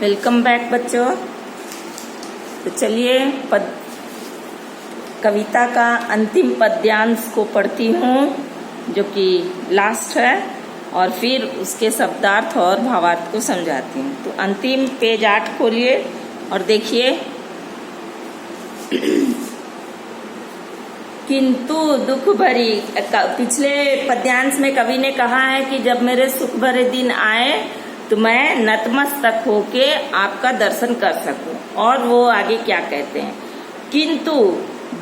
Welcome back बच्चों। तो चलिए कविता का अंतिम पद्यांश को पढ़ती हूँ जो कि लास्ट है, और फिर उसके शब्दार्थ और भावार्थ को समझाती हूँ। तो अंतिम पेज 8 खोलिए और देखिए। किंतु दुख भरी, पिछले पद्यांश में कवि ने कहा है कि जब मेरे सुख भरे दिन आए तो मैं नतमस्तक होके आपका दर्शन कर सकूं। और वो आगे क्या कहते हैं, किंतु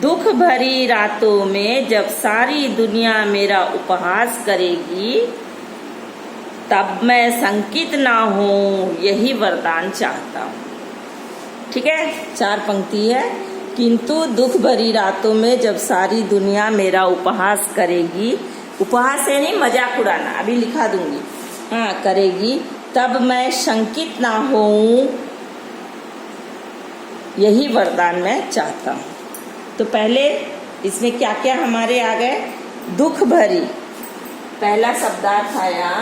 दुख भरी रातों में जब सारी दुनिया मेरा उपहास करेगी तब मैं शंकित ना हूं, यही वरदान चाहता हूं। ठीक है, 4 पंक्ति है। किंतु दुख भरी रातों में जब सारी दुनिया मेरा उपहास करेगी, उपहास है नहीं मजाक उड़ाना, अभी लिखा दूंगी, हाँ करेगी, तब मैं शंकित ना होऊं, यही वरदान मैं चाहता हूं। तो पहले इसमें क्या क्या हमारे आ गए, दुख भरी, पहला शब्दार्थ आया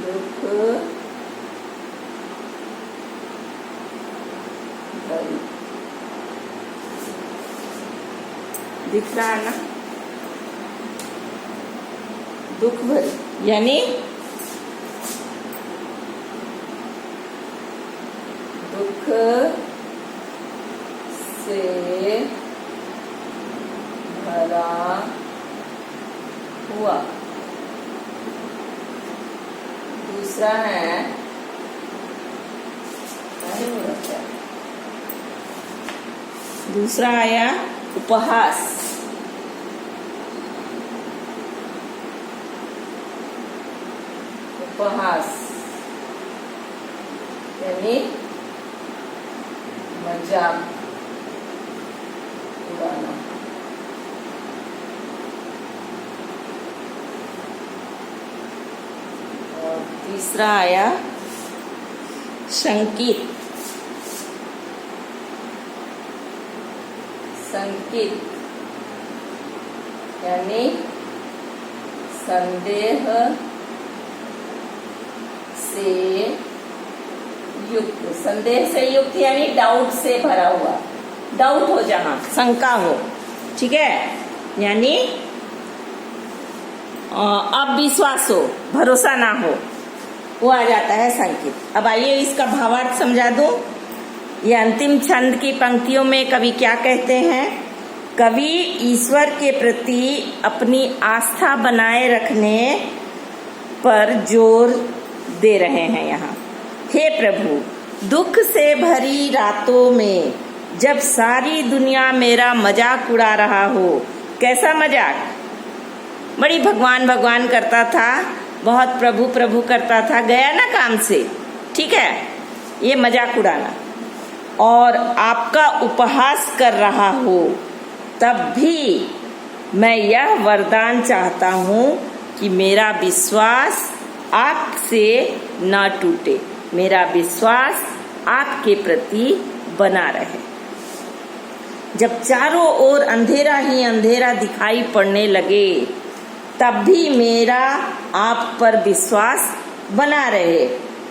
दुख भरी, दिख रहा है ना, दुख भरी यानी दुख से भरा हुआ। दूसरा है दूसरा आया उपहास, उपहास यानी मजाक उड़ाना। और तीसरा आया शंकित, संकित यानी संदेह से युक्त, संदेह से युक्त यानी डाउट से भरा हुआ, डाउट हो जहां, शंका हो, ठीक है, यानी अविश्वास हो, भरोसा ना हो, वो आ जाता है संकित। अब आइए इसका भावार्थ समझा दूं। ये अंतिम छंद की पंक्तियों में कवि क्या कहते हैं, कवि ईश्वर के प्रति अपनी आस्था बनाए रखने पर जोर दे रहे हैं यहाँ। हे प्रभु, दुख से भरी रातों में जब सारी दुनिया मेरा मजाक उड़ा रहा हो, कैसा मजाक, बड़ी भगवान भगवान करता था, बहुत प्रभु प्रभु करता था, गया ना काम से, ठीक है, ये मजाक उड़ाना, और आपका उपहास कर रहा हो, तब भी मैं यह वरदान चाहता हूँ कि मेरा विश्वास आपसे ना टूटे, मेरा विश्वास आपके प्रति बना रहे। जब चारों ओर अंधेरा ही अंधेरा दिखाई पड़ने लगे तब भी मेरा आप पर विश्वास बना रहे,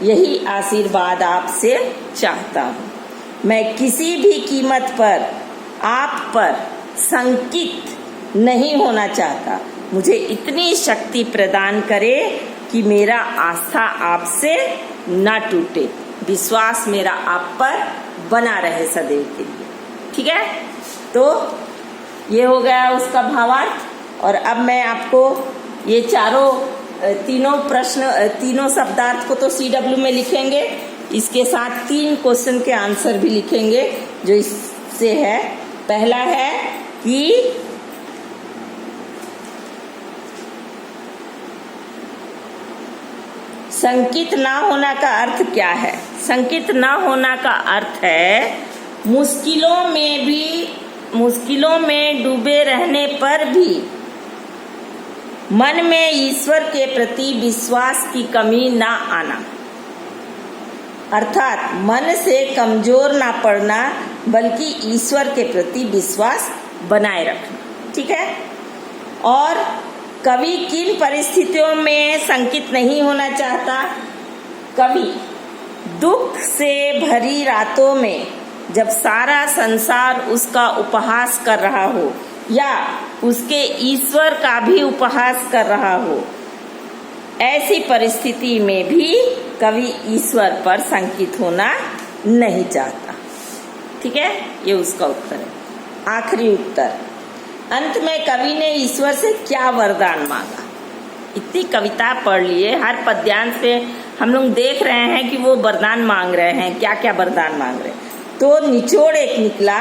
यही आशीर्वाद आपसे चाहता हूँ। मैं किसी भी कीमत पर आप पर शंकित नहीं होना चाहता। मुझे इतनी शक्ति प्रदान करे कि मेरा आस्था आपसे ना टूटे, विश्वास मेरा आप पर बना रहे सदैव के लिए। ठीक है, तो ये हो गया उसका भावार्थ। और अब मैं आपको ये तीनों शब्दार्थ को तो CW में लिखेंगे, इसके साथ 3 क्वेश्चन के आंसर भी लिखेंगे जो इससे है। पहला है कि संकित ना होना का अर्थ क्या है। संकित ना होना का अर्थ है मुश्किलों में डूबे रहने पर भी मन में ईश्वर के प्रति विश्वास की कमी ना आना, अर्थात मन से कमजोर ना पड़ना, बल्कि ईश्वर के प्रति विश्वास बनाए रखना। ठीक है, और कवि किन परिस्थितियों में शंकित नहीं होना चाहता? कवि दुख से भरी रातों में जब सारा संसार उसका उपहास कर रहा हो या उसके ईश्वर का भी उपहास कर रहा हो, ऐसी परिस्थिति में भी कवि ईश्वर पर शंकित होना नहीं चाहता। ठीक है, ये उसका उत्तर है। आखिरी उत्तर, अंत में कवि ने ईश्वर से क्या वरदान मांगा? इतनी कविता पढ़ लिए, हर पद्यांश से हम लोग देख रहे हैं कि वो वरदान मांग रहे हैं, क्या क्या वरदान मांग रहे हैं। तो निचोड़ एक निकला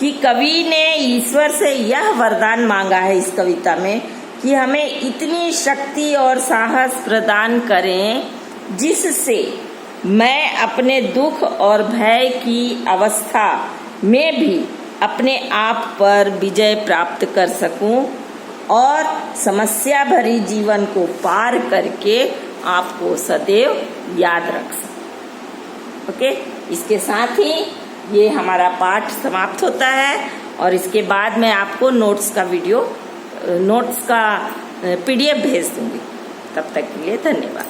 कि कवि ने ईश्वर से यह वरदान मांगा है इस कविता में कि हमें इतनी शक्ति और साहस प्रदान करें जिससे मैं अपने दुख और भय की अवस्था में भी अपने आप पर विजय प्राप्त कर सकूं और समस्या भरी जीवन को पार करके आपको सदैव याद रख सकूं। ओके, इसके साथ ही ये हमारा पाठ समाप्त होता है और इसके बाद मैं आपको नोट्स का PDF भेज दूंगी। तब तक के लिए धन्यवाद।